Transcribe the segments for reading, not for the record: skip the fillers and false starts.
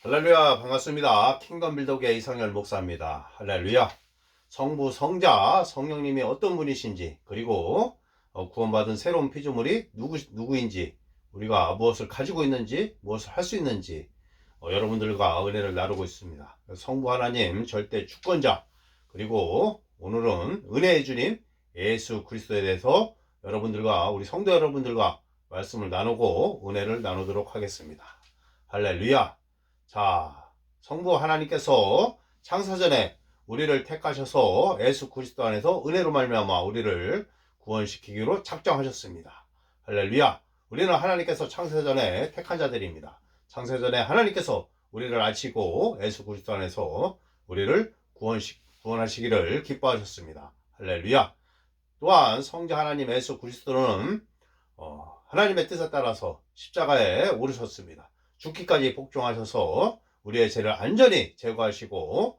할렐루야, 반갑습니다. 킹덤 빌더교회 이상열 목사입니다. 할렐루야. 성부, 성자, 성령님이 어떤 분이신지, 그리고 구원받은 새로운 피조물이 누구인지, 우리가 무엇을 가지고 있는지, 무엇을 할 수 있는지, 여러분들과 은혜를 나누고 있습니다. 성부 하나님 절대 주권자, 그리고 오늘은 은혜의 주님 예수 그리스도에 대해서 여러분들과, 우리 성도 여러분들과 말씀을 나누고 은혜를 나누도록 하겠습니다. 할렐루야. 자, 성부 하나님께서 창사전에 우리를 택하셔서 예수 그리스도 안에서 은혜로 말미암아 우리를 구원시키기로 작정하셨습니다. 할렐루야. 우리는 하나님께서 창세전에 택한 자들입니다. 창세전에 하나님께서 우리를 아시고 예수 그리스도 안에서 우리를 구원하시기를 기뻐하셨습니다. 할렐루야. 또한 성자 하나님 예수 그리스도는 하나님의 뜻에 따라서 십자가에 오르셨습니다. 죽기까지 복종하셔서 우리의 죄를 안전히 제거하시고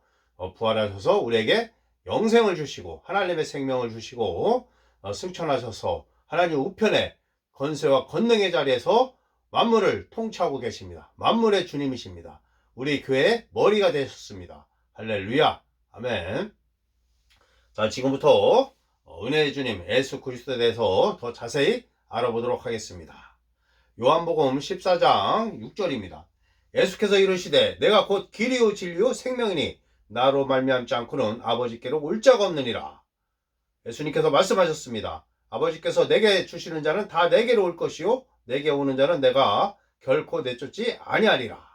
부활하셔서 우리에게 영생을 주시고 하나님의 생명을 주시고 승천하셔서 하나님 우편에 권세와 권능의 자리에서 만물을 통치하고 계십니다. 만물의 주님이십니다. 우리 교회의 머리가 되셨습니다. 할렐루야. 아멘. 자, 지금부터 은혜의 주님 예수 그리스도에 대해서 더 자세히 알아보도록 하겠습니다. 요한복음 14장 6절입니다. 예수께서 이르시되 내가 곧 길이요 진리요 생명이니 나로 말미암지 않고는 아버지께로 올 자가 없느니라. 예수님께서 말씀하셨습니다. 아버지께서 내게 주시는 자는 다 내게로 올 것이요 내게 오는 자는 내가 결코 내쫓지 아니하리라.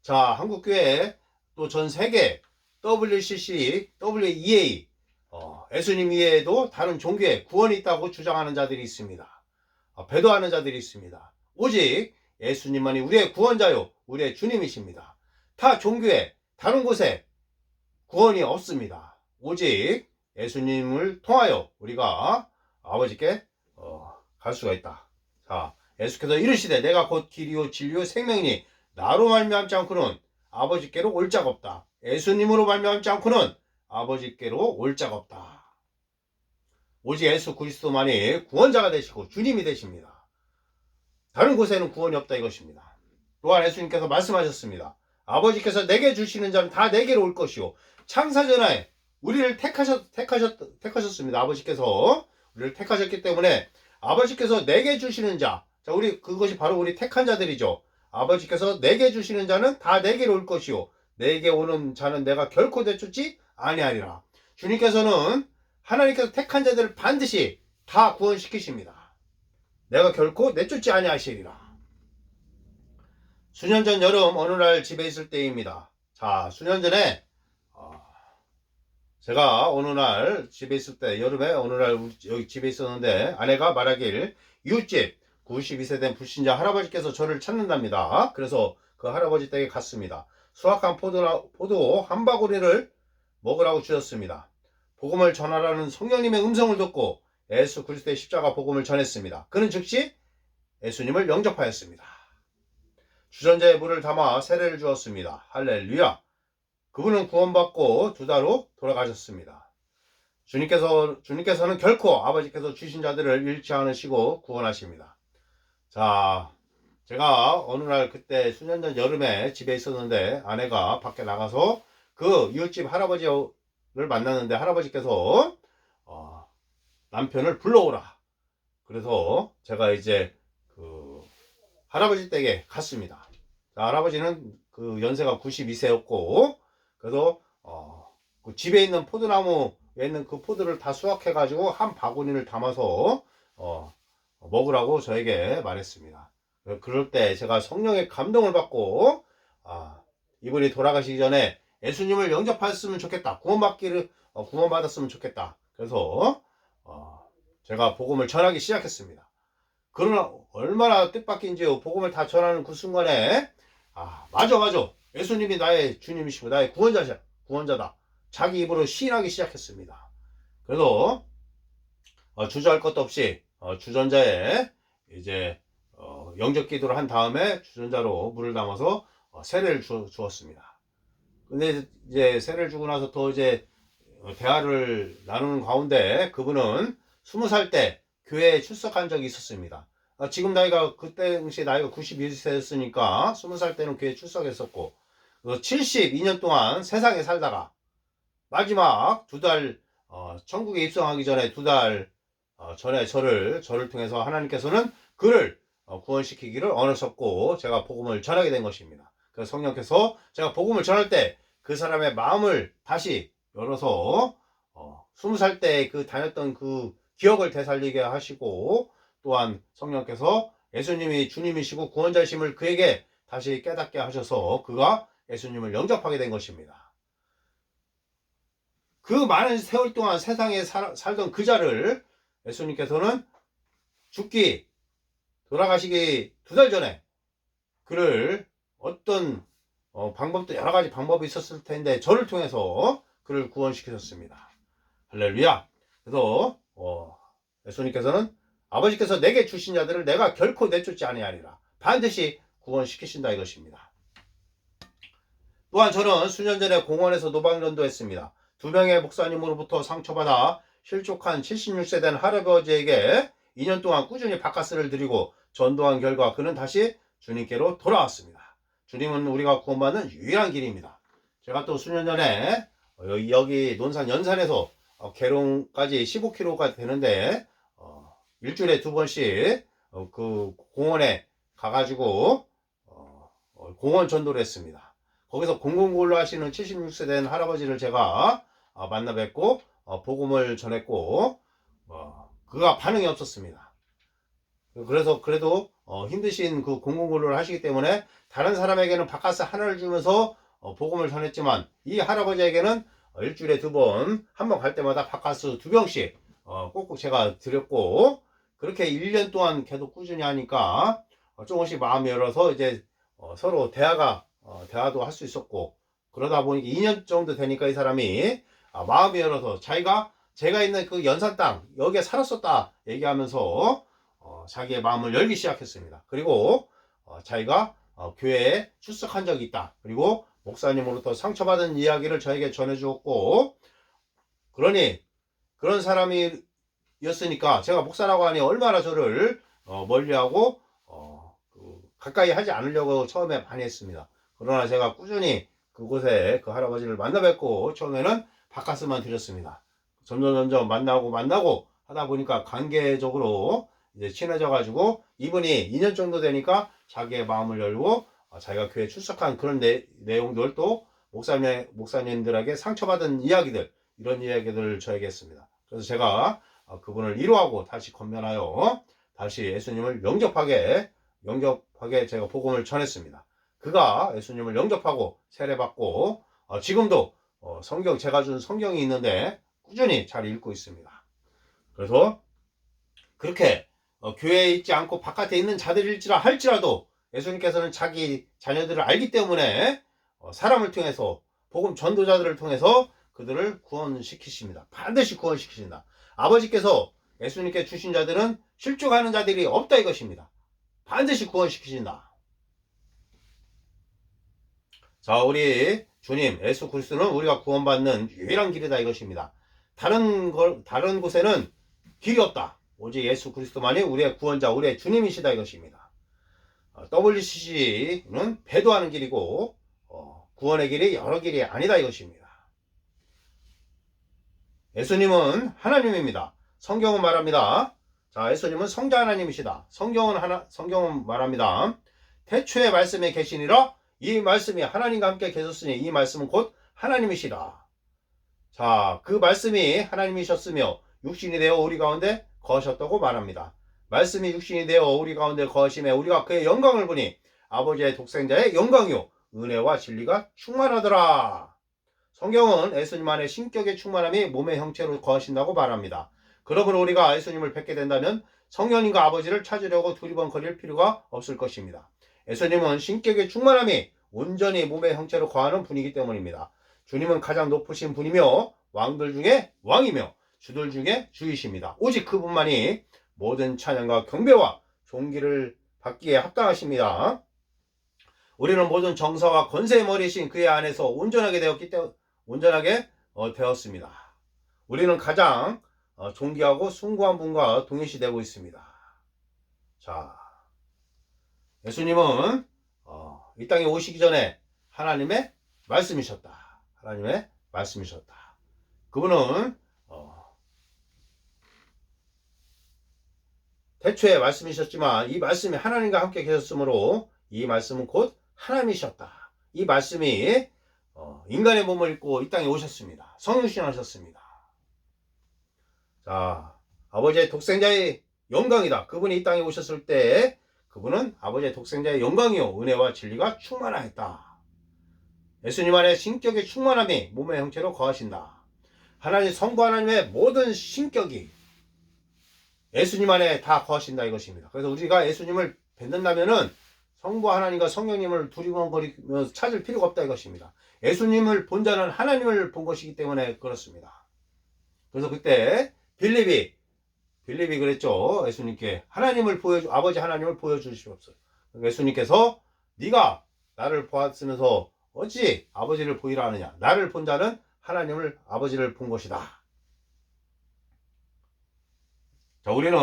자, 한국교회 또 전 세계 WCC, WEA 예수님 이외에도 다른 종교에 구원이 있다고 주장하는 자들이 있습니다. 배도하는 자들이 있습니다. 오직 예수님만이 우리의 구원자요 우리의 주님이십니다. 타 종교에 다른 곳에 구원이 없습니다. 오직 예수님을 통하여 우리가 아버지께 갈 수가 있다. 자, 예수께서 이르시되 내가 곧 길이요 진리요 생명이니 나로 말미암지 않고는 아버지께로 올 자가 없다. 예수님으로 말미암지 않고는 아버지께로 올 자가 없다. 오직 예수 그리스도만이 구원자가 되시고 주님이 되십니다. 다른 곳에는 구원이 없다 이것입니다. 또한 예수님께서 말씀하셨습니다. 아버지께서 내게 주시는 자는 다 내게로 올 것이요. 창사전에 우리를 택하셨습니다. 아버지께서 우리를 택하셨기 때문에 아버지께서 내게 주시는 자, 그것이 바로 우리 택한 자들이죠. 아버지께서 내게 주시는 자는 다 내게로 올 것이요. 내게 오는 자는 내가 결코 내쫓지 아니하리라. 주님께서는 하나님께서 택한 자들을 반드시 다 구원시키십니다. 내가 결코 내쫓지 아니하시리라. 수년 전 여름 어느 날 집에 있을 때입니다. 자, 수년 전에 제가 어느 날 집에 있을 때, 여름에 어느 날 여기 집에 있었는데 아내가 말하길 이웃집 92세 된 불신자 할아버지께서 저를 찾는답니다. 그래서 그 할아버지 댁에 갔습니다. 수확한 포도 한 바구니를 먹으라고 주셨습니다. 복음을 전하라는 성령님의 음성을 듣고 예수 그리스도의 십자가 복음을 전했습니다. 그는 즉시 예수님을 영접하였습니다. 주전자에 물을 담아 세례를 주었습니다. 할렐루야. 그분은 구원받고 2달 후 돌아가셨습니다. 주님께서는 결코 아버지께서 주신 자들을 잃지 않으시고 구원하십니다. 자, 제가 어느 날 그때 수년 전 여름에 집에 있었는데 아내가 밖에 나가서 그 이웃집 할아버지를 만났는데 할아버지께서 남편을 불러오라. 그래서 제가 이제 그 할아버지 댁에 갔습니다. 자, 할아버지는 그 연세가 92세였고 그래서 그 집에 있는 포도나무에 있는 그 포도를 다 수확해 가지고 한 바구니를 담아서 먹으라고 저에게 말했습니다. 그럴 때 제가 성령의 감동을 받고 이분이 돌아가시기 전에 예수님을 영접했으면 좋겠다. 구원받았으면 좋겠다. 그래서 제가 복음을 전하기 시작했습니다. 그러나 얼마나 뜻밖인지요. 복음을 다 전하는 그 순간에 맞아. 예수님이 나의 주님이시고 나의 구원자다. 자기 입으로 시인하기 시작했습니다. 그래서 주저할 것도 없이 주전자에 이제 영접 기도를 한 다음에 주전자로 물을 담아서 세례를 주었습니다. 근데 이제 세례를 주고 나서 더 이제 대화를 나누는 가운데 그분은 20살 때 교회에 출석한 적이 있었습니다. 지금 나이가 그때 당시 나이가 91세였으니까 20살 때는 교회 출석했었고 72년 동안 세상에 살다가 마지막 두 달 천국에 입성하기 전에 두 달 전에 저를 통해서 하나님께서는 그를 구원시키기를 원하셨고 제가 복음을 전하게 된 것입니다. 그래서 성령께서 제가 복음을 전할 때 그 사람의 마음을 다시 열어서 20살 때 그 다녔던 그 기억을 되살리게 하시고 또한 성령께서 예수님이 주님이시고 구원자이심을 그에게 다시 깨닫게 하셔서 그가 예수님을 영접하게 된 것입니다. 그 많은 세월 동안 세상에 살던 그 자를 예수님께서는 돌아가시기 두 달 전에 그를 어떤 방법도 여러 가지 방법이 있었을 텐데 저를 통해서 그를 구원시키셨습니다. 할렐루야. 그래서 예수님께서는 아버지께서 내게 주신 자들을 내가 결코 내쫓지 아니하리라. 반드시 구원시키신다 이것입니다. 또한 저는 수년 전에 공원에서 노방전도했습니다. 2명의 목사님으로부터 상처받아 실족한 76세 된 할아버지에게 2년 동안 꾸준히 바카스를 드리고 전도한 결과 그는 다시 주님께로 돌아왔습니다. 주님은 우리가 구원받는 유일한 길입니다. 제가 또 수년 전에 여기 논산 연산에서 계룡까지 15km가 되는데 일주일에 2번씩 그 공원에 가가지고 공원 전도를 했습니다. 거기서 공공골로 하시는 76세 된 할아버지를 제가 만나 뵙고 복음을 전했고 그가 반응이 없었습니다. 그래서 그래도 힘드신 그 공공골로를 하시기 때문에 다른 사람에게는 바카스 하나를 주면서 복음을 전했지만 이 할아버지에게는 일주일에 2번 한 번 갈 때마다 바카스 2병씩 꼭꼭 제가 드렸고 그렇게 1년 동안 계속 꾸준히 하니까 조금씩 마음이 열어서 이제 서로 대화도 할 수 있었고 그러다 보니까 2년 정도 되니까 이 사람이 마음이 열어서 제가 있는 그 연산 땅 여기에 살았었다 얘기하면서 자기의 마음을 열기 시작했습니다. 그리고 자기가 교회에 출석한 적이 있다. 그리고 목사님으로부터 상처받은 이야기를 저에게 전해주었고 그러니 그런 사람이었으니까 제가 목사라고 하니 얼마나 저를 멀리하고 가까이 하지 않으려고 처음에 많이 했습니다. 그러나 제가 꾸준히 그곳에 그 할아버지를 만나 뵙고 처음에는 바카스만 드렸습니다. 점점 만나고 하다 보니까 관계적으로 이제 친해져 가지고 이분이 2년 정도 되니까 자기의 마음을 열고 자기가 교회에 출석한 그런 내용들 또 목사님들에게 상처받은 이야기들 이런 이야기들을 저에게 했습니다. 그래서 제가 그분을 위로하고 다시 권면하여 다시 예수님을 영접하게 제가 복음을 전했습니다. 그가 예수님을 영접하고 세례받고 지금도 제가 준 성경이 있는데 꾸준히 잘 읽고 있습니다. 그래서 그렇게 교회에 있지 않고 바깥에 있는 자들일지라 할지라도 예수님께서는 자기 자녀들을 알기 때문에 사람을 통해서 복음 전도자들을 통해서 그들을 구원시키십니다. 반드시 구원시키신다. 아버지께서 예수님께 주신 자들은 실족하는 자들이 없다 이것입니다. 반드시 구원시키신다. 자, 우리 주님 예수 그리스도는 우리가 구원받는 유일한 길이다 이것입니다. 다른 곳에는 길이 없다. 오직 예수 그리스도만이 우리의 구원자, 우리의 주님이시다 이것입니다. WCC는 배도하는 길이고 구원의 길이 여러 길이 아니다 이것입니다. 예수님은 하나님입니다. 성경은 말합니다. 자, 예수님은 성자 하나님이시다. 성경은 말합니다. 태초에 말씀에 계시니라 이 말씀이 하나님과 함께 계셨으니 이 말씀은 곧 하나님이시다. 자, 그 말씀이 하나님이셨으며 육신이 되어 우리 가운데 거하셨다고 말합니다. 말씀이 육신이 되어 우리 가운데 거하심에 우리가 그의 영광을 보니 아버지의 독생자의 영광이요 은혜와 진리가 충만하더라. 성경은 예수님 안에 신격의 충만함이 몸의 형체로 거하신다고 말합니다. 그러므로 우리가 예수님을 뵙게 된다면 성령님과 아버지를 찾으려고 두리번거릴 필요가 없을 것입니다. 예수님은 신격의 충만함이 온전히 몸의 형체로 거하는 분이기 때문입니다. 주님은 가장 높으신 분이며 왕들 중에 왕이며 주들 중에 주이십니다. 오직 그분만이 모든 찬양과 경배와 존귀를 받기에 합당하십니다. 우리는 모든 정사와 권세의 머리이신 그의 안에서 온전하게 되었습니다. 우리는 가장 존귀하고 숭고한 분과 동일시되고 있습니다. 자, 예수님은 이 땅에 오시기 전에 하나님의 말씀이셨다. 하나님의 말씀이셨다. 그분은 태초에 말씀이셨지만 이 말씀이 하나님과 함께 계셨으므로 이 말씀은 곧 하나님이셨다. 이 말씀이 인간의 몸을 입고 이 땅에 오셨습니다. 성육신하셨습니다. 자, 아버지의 독생자의 영광이다. 그분이 이 땅에 오셨을 때 그분은 아버지의 독생자의 영광이요 은혜와 진리가 충만하였다. 예수님 안에 신격의 충만함이 몸의 형체로 거하신다. 하나님 성부 하나님의 모든 신격이 예수님 안에 다 거하신다 이것입니다. 그래서 우리가 예수님을 뵙는다면은 성부 하나님과 성령님을 두리번거리면서 찾을 필요가 없다 이것입니다. 예수님을 본 자는 하나님을 본 것이기 때문에 그렇습니다. 그래서 그때 빌립이 그랬죠. 예수님께 아버지 하나님을 보여주시옵소서. 예수님께서 네가 나를 보았으면서 어찌 아버지를 보이라 하느냐. 나를 본 자는 하나님을 아버지를 본 것이다. 자, 우리는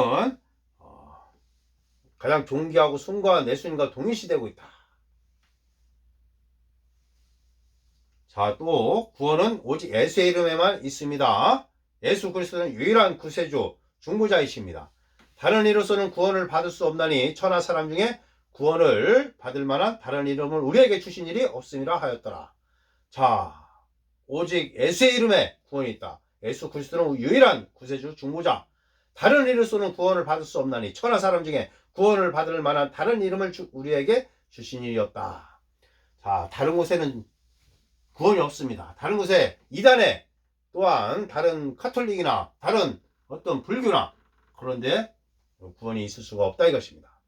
가장 존귀하고 숭고한 예수님과 동일시되고 있다. 자, 또 구원은 오직 예수의 이름에만 있습니다. 예수 그리스도는 유일한 구세주 중보자이십니다. 다른 이로서는 구원을 받을 수 없나니 천하 사람 중에 구원을 받을 만한 다른 이름을 우리에게 주신 일이 없음이라 하였더라. 자, 오직 예수의 이름에 구원이 있다. 예수 그리스도는 유일한 구세주 중보자. 다른 이로서는 구원을 받을 수 없나니 천하 사람 중에 구원을 받을 만한 다른 이름을 우리에게 주신 일이었다. 자, 다른 곳에는 구원이 없습니다. 다른 곳에 이단에 또한 다른 카톨릭이나 다른 어떤 불교나 그런데 구원이 있을 수가 없다 이것입니다.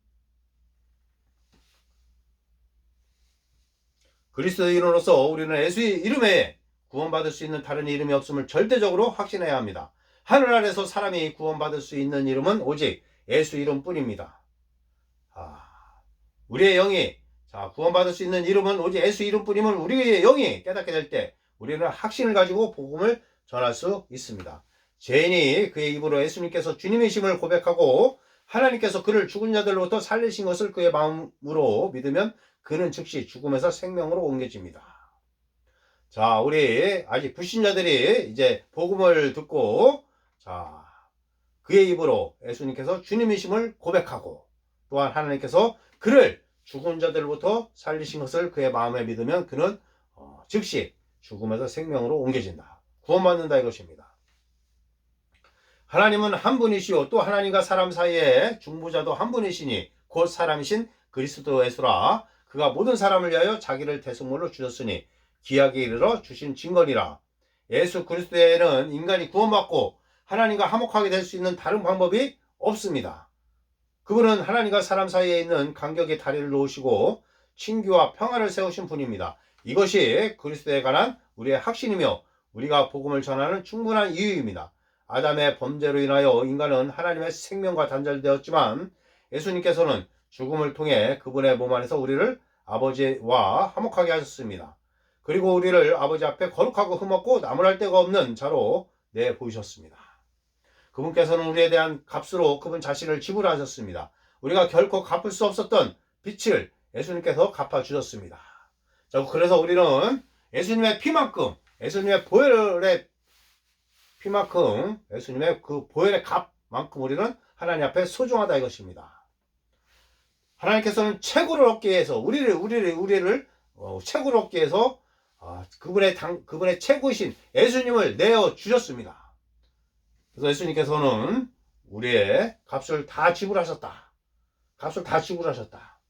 그리스도인으로서 우리는 예수의 이름에 구원받을 수 있는 다른 이름이 없음을 절대적으로 확신해야 합니다. 하늘 아래서 사람이 구원받을 수 있는 이름은 오직 예수 이름뿐입니다. 우리의 영이 구원받을 수 있는 이름은 오직 예수 이름뿐임을 우리의 영이 깨닫게 될 때 우리는 확신을 가지고 복음을 전할 수 있습니다. 죄인이 그의 입으로 예수님께서 주님이심을 고백하고 하나님께서 그를 죽은 자들로부터 살리신 것을 그의 마음으로 믿으면 그는 즉시 죽음에서 생명으로 옮겨집니다. 자, 우리 아직 불신자들이 이제 복음을 듣고 그의 입으로 예수님께서 주님이심을 고백하고 또한 하나님께서 그를 죽은 자들로부터 살리신 것을 그의 마음에 믿으면 그는 즉시 죽음에서 생명으로 옮겨진다. 구원받는다 이것입니다. 하나님은 한 분이시요 또 하나님과 사람 사이에 중보자도 한 분이시니 곧 사람이신 그리스도 예수라. 그가 모든 사람을 위하여 자기를 대속물로 주셨으니 기약에 이르러 주신 증거니라. 예수 그리스도에는 인간이 구원받고 하나님과 화목하게 될 수 있는 다른 방법이 없습니다. 그분은 하나님과 사람 사이에 있는 간격의 다리를 놓으시고 친교와 평화를 세우신 분입니다. 이것이 그리스도에 관한 우리의 확신이며 우리가 복음을 전하는 충분한 이유입니다. 아담의 범죄로 인하여 인간은 하나님의 생명과 단절되었지만 예수님께서는 죽음을 통해 그분의 몸 안에서 우리를 아버지와 화목하게 하셨습니다. 그리고 우리를 아버지 앞에 거룩하고 흠없고 나무랄 데가 없는 자로 내보이셨습니다. 그분께서는 우리에 대한 값으로 그분 자신을 지불하셨습니다. 우리가 결코 갚을 수 없었던 빚을 예수님께서 갚아주셨습니다. 자, 그래서 우리는 예수님의 피만큼, 예수님의 보혈의 피만큼, 예수님의 그 보혈의 값만큼 우리는 하나님 앞에 소중하다 이것입니다. 하나님께서는 최고를 얻기 위해서 우리를 최고를 얻기 위해서 그분의 최고이신 예수님을 내어 주셨습니다. 그래서 예수님께서는 우리의 값을 다 지불하셨다. 값을 다 지불하셨다.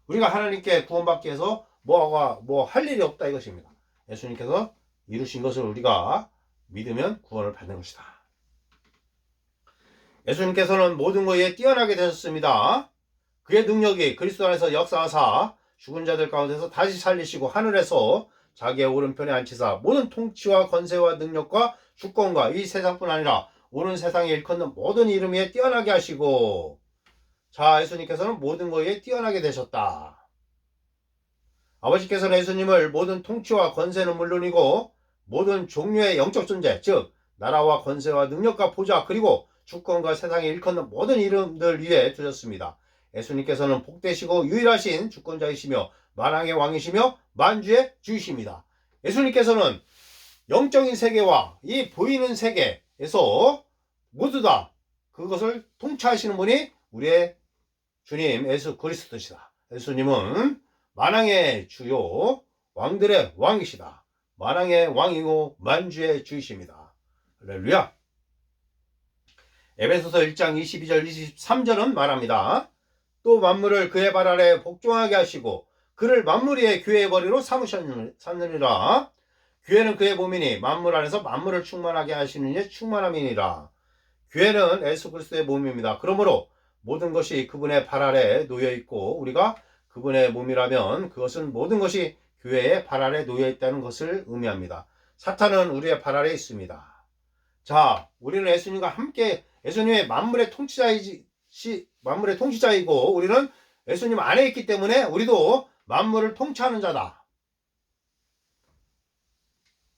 우리가 하나님께 구원받기 위해서 뭐 할 일이 없다 이것입니다. 예수님께서 이루신 것을 우리가 믿으면 구원을 받는 것이다. 예수님께서는 모든 것에 뛰어나게 되셨습니다. 그의 능력이 그리스도 안에서 역사하사 죽은 자들 가운데서 다시 살리시고 하늘에서 자기의 오른편에 앉히사 모든 통치와 권세와 능력과 주권과 이 세상뿐 아니라 오는 세상에 일컫는 모든 이름 위에 뛰어나게 하시고 예수님께서는 모든 것에 뛰어나게 되셨다. 아버지께서는 예수님을 모든 통치와 권세는 물론이고 모든 종류의 영적 존재, 즉 나라와 권세와 능력과 보좌 그리고 주권과 세상에 일컫는 모든 이름들 위에 두셨습니다. 예수님께서는 복되시고 유일하신 주권자이시며 만왕의 왕이시며 만주의 주이십니다. 예수님께서는 영적인 세계와 이 보이는 세계에서 모두 다 그것을 통치하시는 분이 우리의 주님 예수 그리스도시다. 예수님은 만왕의 주요 왕들의 왕이시다. 만왕의 왕이고 만주의 주이십니다. 할렐루야. 에베소서 1장 22절 23절은 말합니다. 또 만물을 그의 발 아래 복종하게 하시고 그를 만물 위의 교회의 머리로 삼으셨느니라. 교회는 그의 몸이니 만물 안에서 만물을 충만하게 하시는 이의 충만함이니라. 교회는 예수 그리스도의 몸입니다. 그러므로 모든 것이 그분의 발 아래 놓여 있고 우리가 그분의 몸이라면 그것은 모든 것이 교회의 발 아래 놓여 있다는 것을 의미합니다. 사탄은 우리의 발 아래 있습니다. 자, 우리는 예수님과 함께 예수님의 만물의 통치자이고 우리는 예수님 안에 있기 때문에 우리도 만물을 통치하는 자다.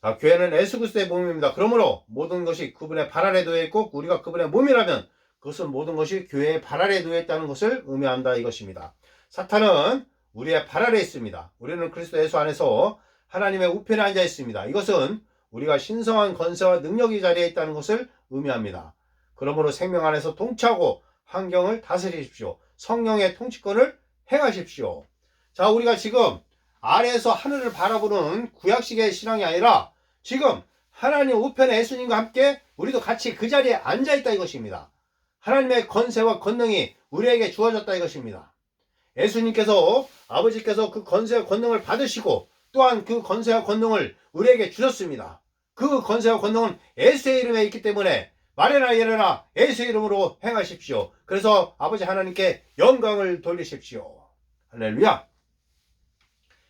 자, 교회는 예수 그리스도의 몸입니다. 그러므로 모든 것이 그분의 발 아래 놓여 있고 우리가 그분의 몸이라면 그것은 모든 것이 교회의 발 아래 놓여 있다는 것을 의미한다 이것입니다. 사탄은 우리의 발 아래 있습니다. 우리는 그리스도 예수 안에서 하나님의 우편에 앉아 있습니다. 이것은 우리가 신성한 권세와 능력이 자리에 있다는 것을 의미합니다. 그러므로 생명 안에서 통치하고 환경을 다스리십시오. 성령의 통치권을 행하십시오. 자, 우리가 지금 아래에서 하늘을 바라보는 구약식의 신앙이 아니라 지금 하나님 우편의 예수님과 함께 우리도 같이 그 자리에 앉아있다 이것입니다. 하나님의 권세와 권능이 우리에게 주어졌다 이것입니다. 예수님께서 아버지께서 그 권세와 권능을 받으시고 또한 그 권세와 권능을 우리에게 주셨습니다. 그 권세와 권능은 예수의 이름에 있기 때문에 말해나 이래나 예수의 이름으로 행하십시오. 그래서 아버지 하나님께 영광을 돌리십시오. 할렐루야.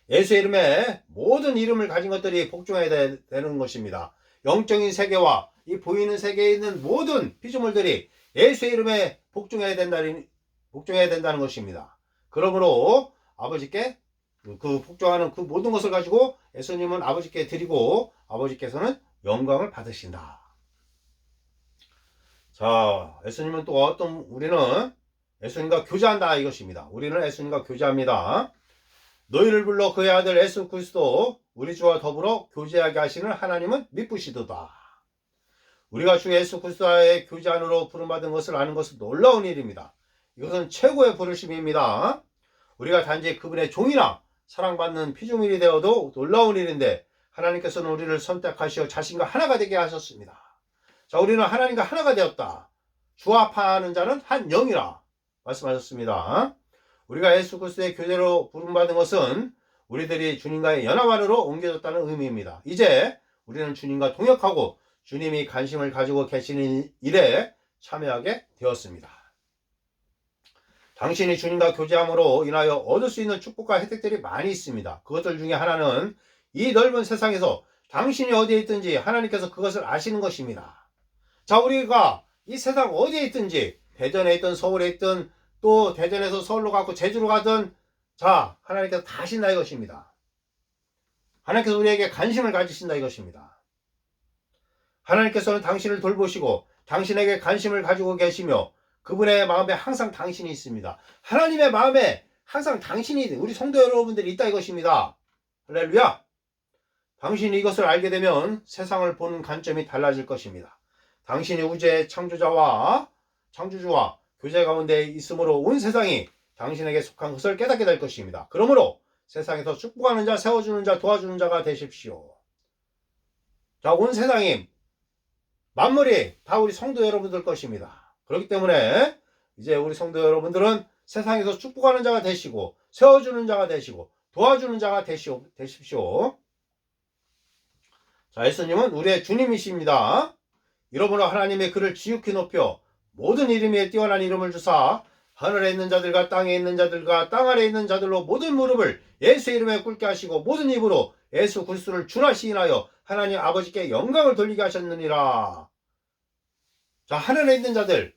예수의 이름에 모든 이름을 가진 것들이 복종해야 되는 것입니다. 영적인 세계와 이 보이는 세계에 있는 모든 피조물들이 예수의 이름에 복종해야 된다는 것입니다. 그러므로 아버지께 그 복종하는 그 모든 것을 가지고 예수님은 아버지께 드리고 아버지께서는 영광을 받으신다. 자, 예수님은 또 우리는 예수님과 교제한다 이것입니다. 우리는 예수님과 교제합니다. 너희를 불러 그의 아들 예수 그리스도 우리 주와 더불어 교제하게 하시는 하나님은 미쁘시도다. 우리가 주 예수 그리스도와의 교제 안으로 부름받은 것을 아는 것은 놀라운 일입니다. 이것은 최고의 부르심입니다. 우리가 단지 그분의 종이나 사랑받는 피조물이 되어도 놀라운 일인데 하나님께서는 우리를 선택하시어 자신과 하나가 되게 하셨습니다. 자, 우리는 하나님과 하나가 되었다. 주와 합하는 자는 한 영이라 말씀하셨습니다. 우리가 예수 그리스도의 교제로 부름받은 것은 우리들이 주님과의 연합 안으로 옮겨졌다는 의미입니다. 이제 우리는 주님과 동역하고 주님이 관심을 가지고 계시는 일에 참여하게 되었습니다. 당신이 주님과 교제함으로 인하여 얻을 수 있는 축복과 혜택들이 많이 있습니다. 그것들 중에 하나는 이 넓은 세상에서 당신이 어디에 있든지 하나님께서 그것을 아시는 것입니다. 자, 우리가 이 세상 어디에 있든지 대전에 있든 서울에 있든 또 대전에서 서울로 가고 제주로 가든 자, 하나님께서 다 아신다 이것입니다. 하나님께서 우리에게 관심을 가지신다 이것입니다. 하나님께서는 당신을 돌보시고 당신에게 관심을 가지고 계시며 그분의 마음에 항상 당신이 있습니다. 하나님의 마음에 항상 당신이 우리 성도 여러분들이 있다 이것입니다. 할렐루야. 당신이 이것을 알게 되면 세상을 보는 관점이 달라질 것입니다. 당신이 우주의 창조주와 교제 가운데 있으므로 온 세상이 당신에게 속한 것을 깨닫게 될 것입니다. 그러므로 세상에서 축복하는 자, 세워주는 자, 도와주는 자가 되십시오. 자, 온 세상이 만물이 다 우리 성도 여러분들 것입니다. 그렇기 때문에 이제 우리 성도 여러분들은 세상에서 축복하는 자가 되시고 세워주는 자가 되시고 도와주는 자가 되십시오. 자, 예수님은 우리의 주님이십니다. 이러므로 하나님의 그를 지극히 높여 모든 이름 위에 뛰어난 이름을 주사 하늘에 있는 자들과 땅에 있는 자들과 땅 아래에 있는 자들로 모든 무릎을 예수의 이름에 꿇게 하시고 모든 입으로 예수 그리스도를 주라 시인하여 하나님 아버지께 영광을 돌리게 하셨느니라. 자, 하늘에 있는 자들,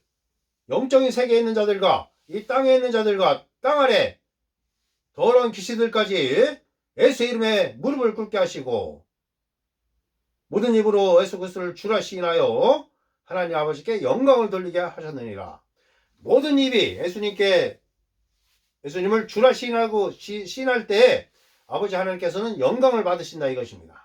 영적인 세계에 있는 자들과 이 땅에 있는 자들과 땅 아래 더러운 귀신들까지 예수의 이름에 무릎을 꿇게 하시고 모든 입으로 예수 그리스도를 주라 시인하여 하나님 아버지께 영광을 돌리게 하셨느니라. 모든 입이 예수님께 예수님을 주라 시인할 때 아버지 하나님께서는 영광을 받으신다 이것입니다.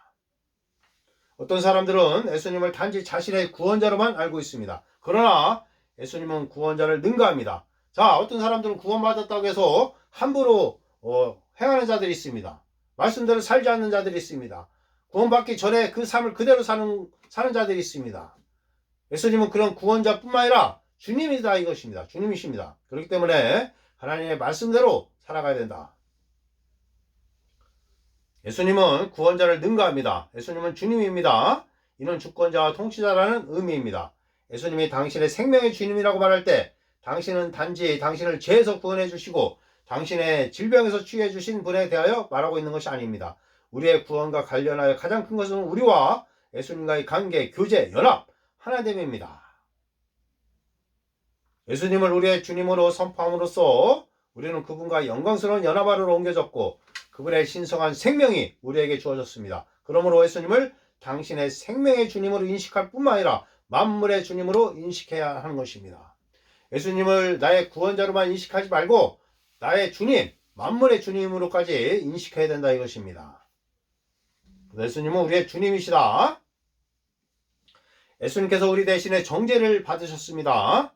어떤 사람들은 예수님을 단지 자신의 구원자로만 알고 있습니다. 그러나 예수님은 구원자를 능가합니다. 자, 어떤 사람들은 구원받았다고 해서 함부로 행하는 자들이 있습니다. 말씀대로 살지 않는 자들이 있습니다. 구원받기 전에 그 삶을 그대로 사는 자들이 있습니다. 예수님은 그런 구원자뿐만 아니라 주님이다 이것입니다. 주님이십니다. 그렇기 때문에 하나님의 말씀대로 살아가야 된다. 예수님은 구원자를 능가합니다. 예수님은 주님입니다. 이는 주권자와 통치자라는 의미입니다. 예수님이 당신의 생명의 주님이라고 말할 때 당신은 단지 당신을 죄에서 구원해 주시고 당신의 질병에서 치유해 주신 분에 대하여 말하고 있는 것이 아닙니다. 우리의 구원과 관련하여 가장 큰 것은 우리와 예수님과의 관계, 교제, 연합, 하나됨입니다. 예수님을 우리의 주님으로 선포함으로써 우리는 그분과 영광스러운 연합하로 옮겨졌고 그분의 신성한 생명이 우리에게 주어졌습니다. 그러므로 예수님을 당신의 생명의 주님으로 인식할 뿐만 아니라 만물의 주님으로 인식해야 하는 것입니다. 예수님을 나의 구원자로만 인식하지 말고 나의 주님, 만물의 주님으로까지 인식해야 된다 이것입니다. 예수님은 우리의 주님이시다. 예수님께서 우리 대신에 정죄를 받으셨습니다.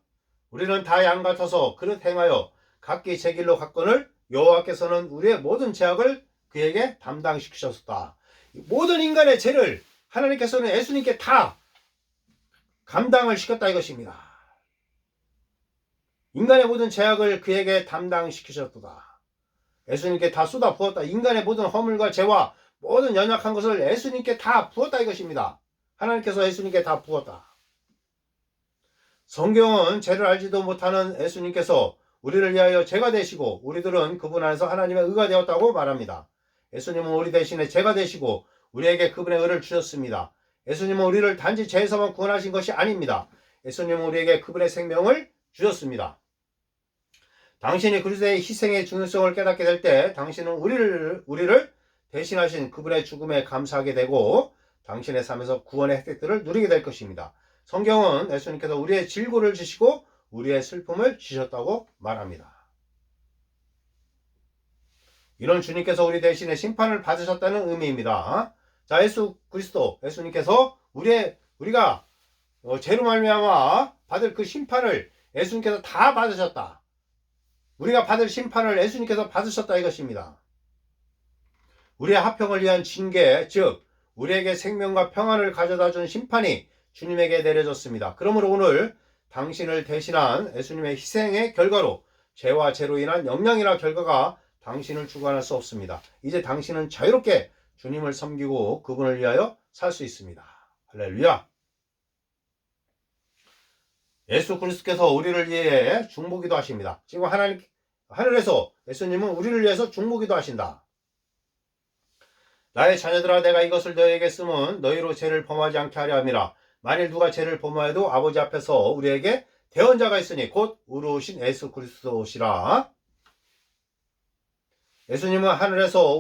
우리는 다 양 같아서 그릇 행하여 각기 제 길로 갔거늘 여호와께서는 우리의 모든 죄악을 그에게 담당시키셨다. 모든 인간의 죄를 하나님께서는 예수님께 다 감당을 시켰다 이것입니다. 인간의 모든 죄악을 그에게 담당시키셨다. 예수님께 다 쏟아 부었다. 인간의 모든 허물과 죄와 모든 연약한 것을 예수님께 다 부었다 이것입니다. 하나님께서 예수님께 다 부었다. 성경은 죄를 알지도 못하는 예수님께서 우리를 위하여 죄가 되시고 우리들은 그분 안에서 하나님의 의가 되었다고 말합니다. 예수님은 우리 대신에 죄가 되시고 우리에게 그분의 의를 주셨습니다. 예수님은 우리를 단지 죄에서만 구원하신 것이 아닙니다. 예수님은 우리에게 그분의 생명을 주셨습니다. 당신이 그리스도의 희생의 중요성을 깨닫게 될 때 당신은 우리를 대신하신 그분의 죽음에 감사하게 되고 당신의 삶에서 구원의 혜택들을 누리게 될 것입니다. 성경은 예수님께서 우리의 질고를 지시고 우리의 슬픔을 지셨다고 말합니다. 이런 주님께서 우리 대신에 심판을 받으셨다는 의미입니다. 자, 예수 그리스도 예수님께서 우리가 죄로 말미암아 받을 그 심판을 예수님께서 다 받으셨다. 우리가 받을 심판을 예수님께서 받으셨다 이것입니다. 우리의 합평을 위한 징계, 즉 우리에게 생명과 평안을 가져다 준 심판이 주님에게 내려졌습니다. 그러므로 오늘 당신을 대신한 예수님의 희생의 결과로 죄와 죄로 인한 영향이나 결과가 당신을 주관할 수 없습니다. 이제 당신은 자유롭게 주님을 섬기고 그분을 위하여 살 수 있습니다. 할렐루야. 예수 그리스도께서 우리를 위해 중보기도 하십니다. 지금 하늘에서 예수님은 우리를 위해서 중보기도 하신다. 나의 자녀들아, 내가 이것을 너희에게 쓰면 너희로 죄를 범하지 않게 하려 함이라. 만일 누가 죄를 범하여도 아버지 앞에서 우리에게 대언자가 있으니 곧 의로우신 예수 그리스도시라. 예수님은 하늘에서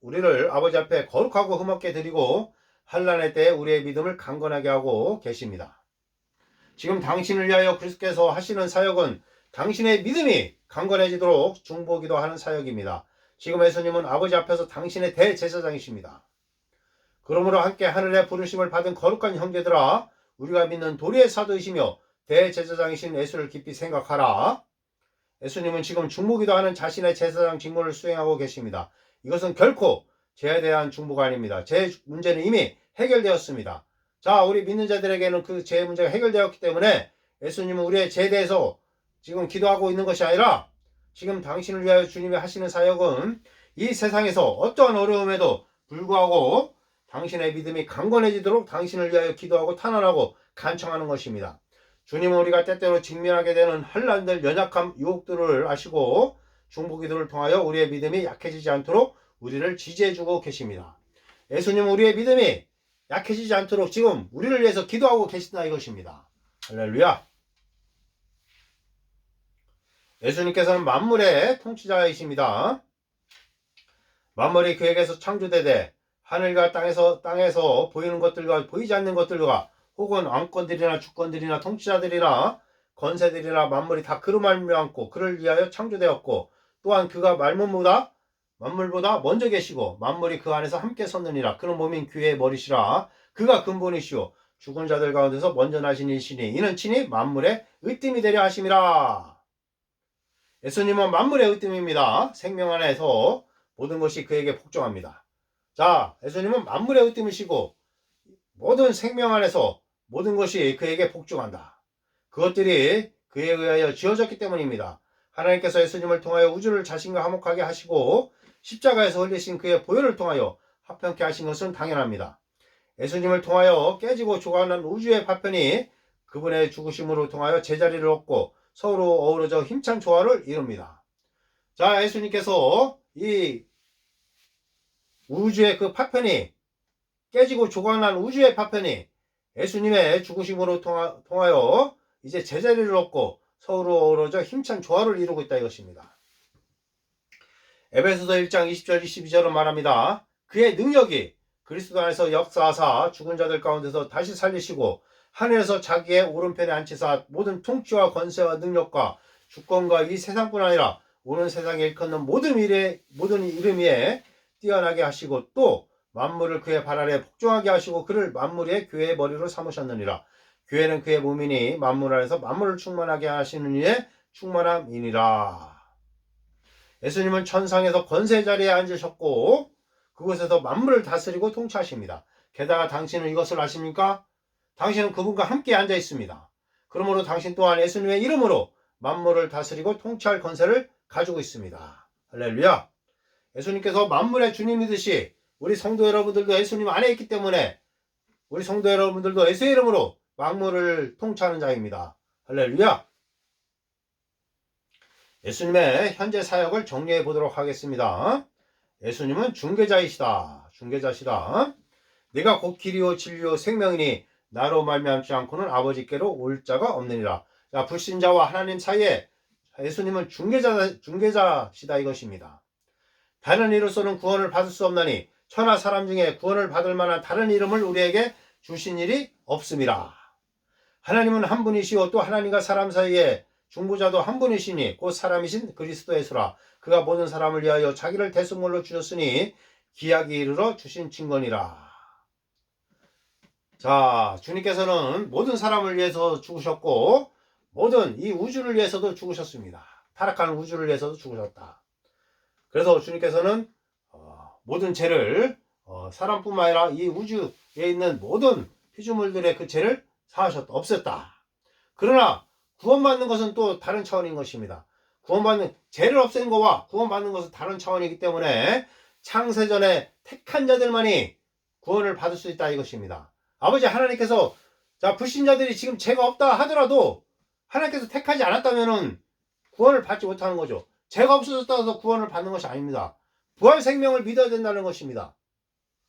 우리를 아버지 앞에 거룩하고 흠없게 드리고 환난의 때에 우리의 믿음을 강건하게 하고 계십니다. 지금 당신을 위하여 그리스도께서 하시는 사역은 당신의 믿음이 강건해지도록 중보기도 하는 사역입니다. 지금 예수님은 아버지 앞에서 당신의 대제사장이십니다. 그러므로 함께 하늘의 부르심을 받은 거룩한 형제들아, 우리가 믿는 도리의 사도이시며 대제사장이신 예수를 깊이 생각하라. 예수님은 지금 중보기도 하는 자신의 제사장 직무를 수행하고 계십니다. 이것은 결코 죄에 대한 중보가 아닙니다. 죄 문제는 이미 해결되었습니다. 자, 우리 믿는 자들에게는 그 죄 문제가 해결되었기 때문에 예수님은 우리의 죄에 대해서 지금 기도하고 있는 것이 아니라 지금 당신을 위하여 주님이 하시는 사역은 이 세상에서 어떠한 어려움에도 불구하고 당신의 믿음이 강건해지도록 당신을 위하여 기도하고 탄원하고 간청하는 것입니다. 주님은 우리가 때때로 직면하게 되는 환난들, 연약함, 유혹들을 아시고 중보기도를 통하여 우리의 믿음이 약해지지 않도록 우리를 지지해주고 계십니다. 예수님은 우리의 믿음이 약해지지 않도록 지금 우리를 위해서 기도하고 계신다 이것입니다. 할렐루야. 예수님께서는 만물의 통치자이십니다. 만물이 그에게서 창조되되 하늘과 땅에서 보이는 것들과 보이지 않는 것들과 혹은 왕권들이나 주권들이나 통치자들이나 권세들이나 만물이 다 그로 말미암고 그를 위하여 창조되었고 또한 그가 만물보다 먼저 계시고 만물이 그 안에서 함께 섰느니라. 그는 몸인 교회의 머리시라. 그가 근본이시오 죽은 자들 가운데서 먼저 나신 이시니 이는 친히 만물의 으뜸이 되려 하심이라. 예수님은 만물의 으뜸입니다. 생명 안에서 모든 것이 그에게 복종합니다. 자, 예수님은 만물의 으뜸이시고 모든 생명 안에서 모든 것이 그에게 복종한다. 그것들이 그에 의하여 지어졌기 때문입니다. 하나님께서 예수님을 통하여 우주를 자신과 화목하게 하시고 십자가에서 흘리신 그의 보혈을 통하여 화평케 하신 것은 당연합니다. 예수님을 통하여 깨지고 조각난 우주의 파편이 그분의 죽으심으로 통하여 제자리를 얻고 서로 어우러져 힘찬 조화를 이룹니다. 자, 예수님께서 이 우주의 그 파편이 깨지고 조각난 우주의 파편이 예수님의 죽으심으로 통하여 이제 제자리를 얻고 서로 어우러져 힘찬 조화를 이루고 있다 이것입니다. 에베소서 1장 20절 22절은 말합니다. 그의 능력이 그리스도 안에서 역사하사 죽은 자들 가운데서 다시 살리시고 하늘에서 자기의 오른편에 앉히사 모든 통치와 권세와 능력과 주권과 이 세상뿐 아니라 오는 세상에 일컫는 모든 이름 위에 뛰어나게 하시고 또 만물을 그의 발 아래 복종하게 하시고 그를 만물의 교회의 머리로 삼으셨느니라. 교회는 그의 몸이니 만물 안에서 만물을 충만하게 하시는 이의 충만함이니라. 예수님은 천상에서 권세 자리에 앉으셨고 그곳에서 만물을 다스리고 통치하십니다. 게다가 당신은 이것을 아십니까? 당신은 그분과 함께 앉아 있습니다. 그러므로 당신 또한 예수님의 이름으로 만물을 다스리고 통치할 권세를 가지고 있습니다. 할렐루야. 예수님께서 만물의 주님이듯이 우리 성도 여러분들도 예수님 안에 있기 때문에 우리 성도 여러분들도 예수의 이름으로 만물을 통치하는 자입니다. 할렐루야. 예수님의 현재 사역을 정리해 보도록 하겠습니다. 예수님은 중개자이시다. 내가 곧 길이요 진리요 생명이니 나로 말미암지 않고는 아버지께로 올 자가 없느니라. 자, 불신자와 하나님 사이에 예수님은 중개자시다 이것입니다. 다른 이로서는 구원을 받을 수 없나니 천하 사람 중에 구원을 받을 만한 다른 이름을 우리에게 주신 일이 없음이라. 하나님은 한 분이시오 또 하나님과 사람 사이에 중보자도 한 분이시니 곧 사람이신 그리스도 예수라. 그가 모든 사람을 위하여 자기를 대속물로 주셨으니 기약이 이르러 주신 증거니라. 자, 주님께서는 모든 사람을 위해서 죽으셨고 모든 이 우주를 위해서도 죽으셨습니다. 타락한 우주를 위해서도 죽으셨다. 그래서 주님께서는 모든 죄를 사람뿐만 아니라 이 우주에 있는 모든 피조물들의 그 죄를 없앴다. 그러나 구원받는 것은 또 다른 차원인 것입니다. 죄를 없앤 것과 구원받는 것은 다른 차원이기 때문에 창세전에 택한 자들만이 구원을 받을 수 있다 이것입니다. 아버지 하나님께서 자 불신자들이 지금 죄가 없다 하더라도 하나님께서 택하지 않았다면 구원을 받지 못하는 거죠. 죄가 없어졌다고 해서 구원을 받는 것이 아닙니다. 부활 생명을 믿어야 된다는 것입니다.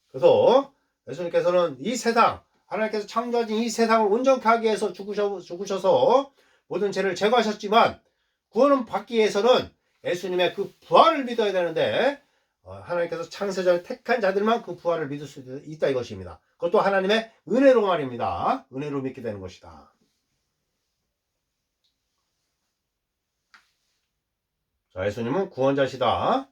그래서 예수님께서는 이 세상 하나님께서 창조하신 이 세상을 온전케 하기 위해서 죽으셔서 모든 죄를 제거하셨지만 구원을 받기 위해서는 예수님의 그 부활을 믿어야 되는데 하나님께서 창세전에 택한 자들만 그 부활을 믿을 수 있다 이것입니다. 그것도 하나님의 은혜로 말입니다. 은혜로 믿게 되는 것이다. 자, 예수님은 구원자시다.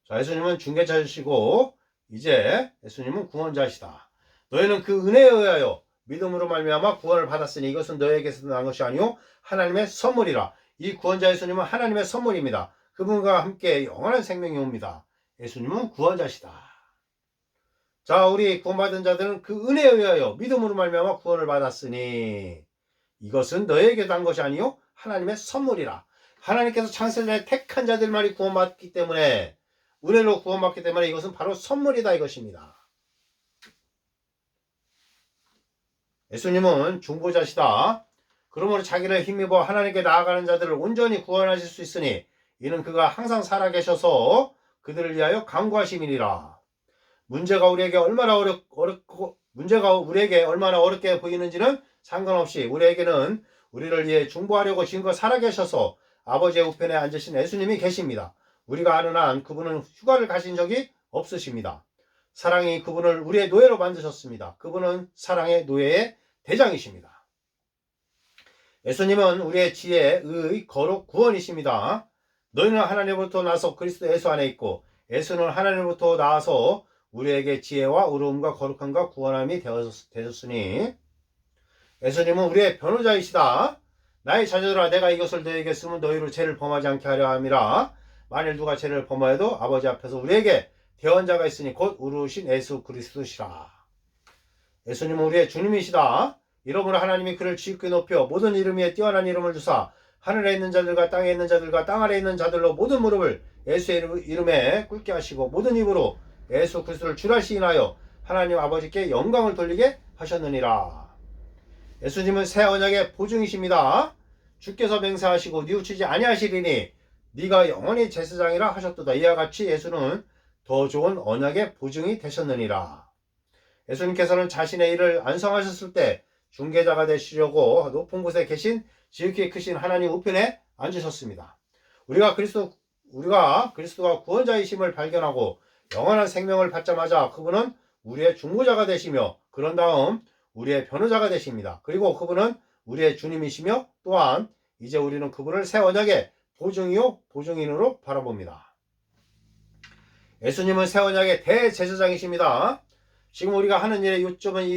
자, 예수님은 중개자시고 이제 예수님은 구원자시다. 너희는 그 은혜에 의하여 믿음으로 말미암아 구원을 받았으니 이것은 너희에게서 난 것이 아니요 하나님의 선물이라. 이 구원자 예수님은 하나님의 선물입니다. 그분과 함께 영원한 생명이 옵니다. 예수님은 구원자시다. 자, 우리 구원받은 자들은 그 은혜에 의하여 믿음으로 말미암아 구원을 받았으니 이것은 너희에게 난 것이 아니요 하나님의 선물이라. 하나님께서 창세전에 택한 자들만이 구원받기 때문에 은혜로 구원받기 때문에 이것은 바로 선물이다 이것입니다. 예수님은 중보자시다. 그러므로 자기를 힘입어 하나님께 나아가는 자들을 온전히 구원하실 수 있으니 이는 그가 항상 살아계셔서 그들을 위하여 간구하심이니라. 문제가 우리에게 얼마나 어렵게 보이는지는 상관없이 우리에게는 우리를 위해 중보하려고 지금껏 살아계셔서 아버지의 우편에 앉으신 예수님이 계십니다. 우리가 아는 한 그분은 휴가를 가신 적이 없으십니다. 사랑이 그분을 우리의 노예로 만드셨습니다. 그분은 사랑의 노예의 대장이십니다. 예수님은 우리의 지혜, 의, 거룩, 구원이십니다. 너희는 하나님으로부터 나서 그리스도 예수 안에 있고 예수는 하나님으로부터 나와서 우리에게 지혜와 의로움과 거룩함과 구원함이 되었으니 예수님은 우리의 변호자이시다. 나의 자녀들아 내가 이것을 너희에게 쓰면 너희로 죄를 범하지 않게 하려 함이라. 만일 누가 죄를 범하여도 아버지 앞에서 우리에게 대언자가 있으니 곧 의로우신 예수 그리스도시라. 예수님은 우리의 주님이시다. 이러므로 하나님이 그를 지극히 높여 모든 이름 위에 뛰어난 이름을 주사 하늘에 있는 자들과 땅에 있는 자들과 땅 아래에 있는 자들로 모든 무릎을 예수의 이름에 꿇게 하시고 모든 입으로 예수 그리스도를 주라 시인하여 하나님 아버지께 영광을 돌리게 하셨느니라. 예수님은 새 언약의 보증이십니다. 주께서 맹세하시고 뉘우치지 아니하시리니 네가 영원히 제사장이라 하셨도다. 이와 같이 예수는 더 좋은 언약의 보증이 되셨느니라. 예수님께서는 자신의 일을 완성하셨을 때 중개자가 되시려고 높은 곳에 계신 지극히 크신 하나님 우편에 앉으셨습니다. 우리가 그리스도가 구원자이심을 발견하고 영원한 생명을 받자마자 그분은 우리의 중보자가 되시며 그런 다음 우리의 변호자가 되십니다. 그리고 그분은 우리의 주님이시며 또한 이제 우리는 그분을 새 언약의 보증이요 보증인으로 바라봅니다. 예수님은 새 언약의 대제사장이십니다. 지금 우리가 하는 일의 요점은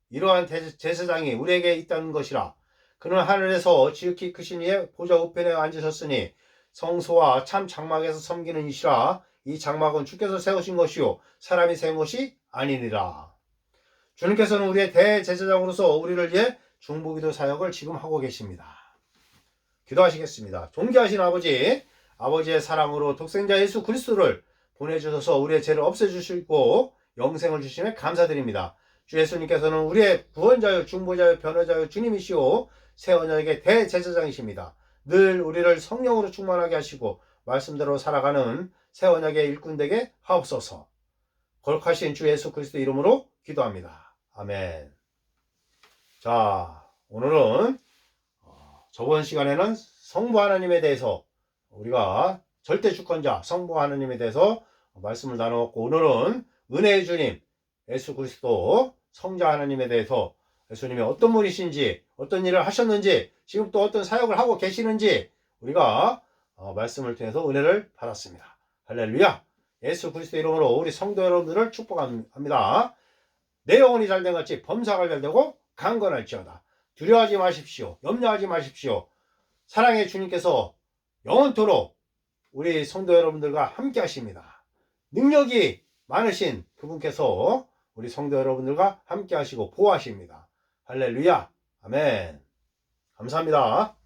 이러한 제사장이 우리에게 있다는 것이라. 그는 하늘에서 지극히 크신 이의 보좌 우편에 앉으셨으니 성소와 참 장막에서 섬기는 이시라. 이 장막은 주께서 세우신 것이요 사람이 세운 것이 아니니라. 주님께서는 우리의 대제사장으로서 우리를 위해 중보기도 사역을 지금 하고 계십니다. 기도하시겠습니다. 존귀하신 아버지, 아버지의 사랑으로 독생자 예수 그리스도를 보내주셔서 우리의 죄를 없애주시고 영생을 주시며 감사드립니다. 주 예수님께서는 우리의 구원자요 중보자요 변호자요 주님이시오 새 언약의 대제사장이십니다. 늘 우리를 성령으로 충만하게 하시고 말씀대로 살아가는 새 언약의 일꾼 되게 하옵소서. 거룩하신 주 예수 그리스도 이름으로 기도합니다. 아멘. 자, 오늘은 저번 시간에는 성부 하나님에 대해서 우리가 절대 주권자 성부 하나님에 대해서 말씀을 나누었고 오늘은 은혜의 주님 예수 그리스도 성자 하나님에 대해서 예수님이 어떤 분이신지 어떤 일을 하셨는지 지금 또 어떤 사역을 하고 계시는지 우리가 말씀을 통해서 은혜를 받았습니다. 할렐루야. 예수 그리스도 이름으로 우리 성도 여러분들을 축복합니다. 내 영혼이 잘된 같이 범사가 잘되고 강건할지어다. 두려워하지 마십시오. 염려하지 마십시오. 사랑의 주님께서 영원토록 우리 성도 여러분들과 함께 하십니다. 능력이 많으신 그분께서 우리 성도 여러분들과 함께 하시고 보호하십니다. 할렐루야. 아멘. 감사합니다.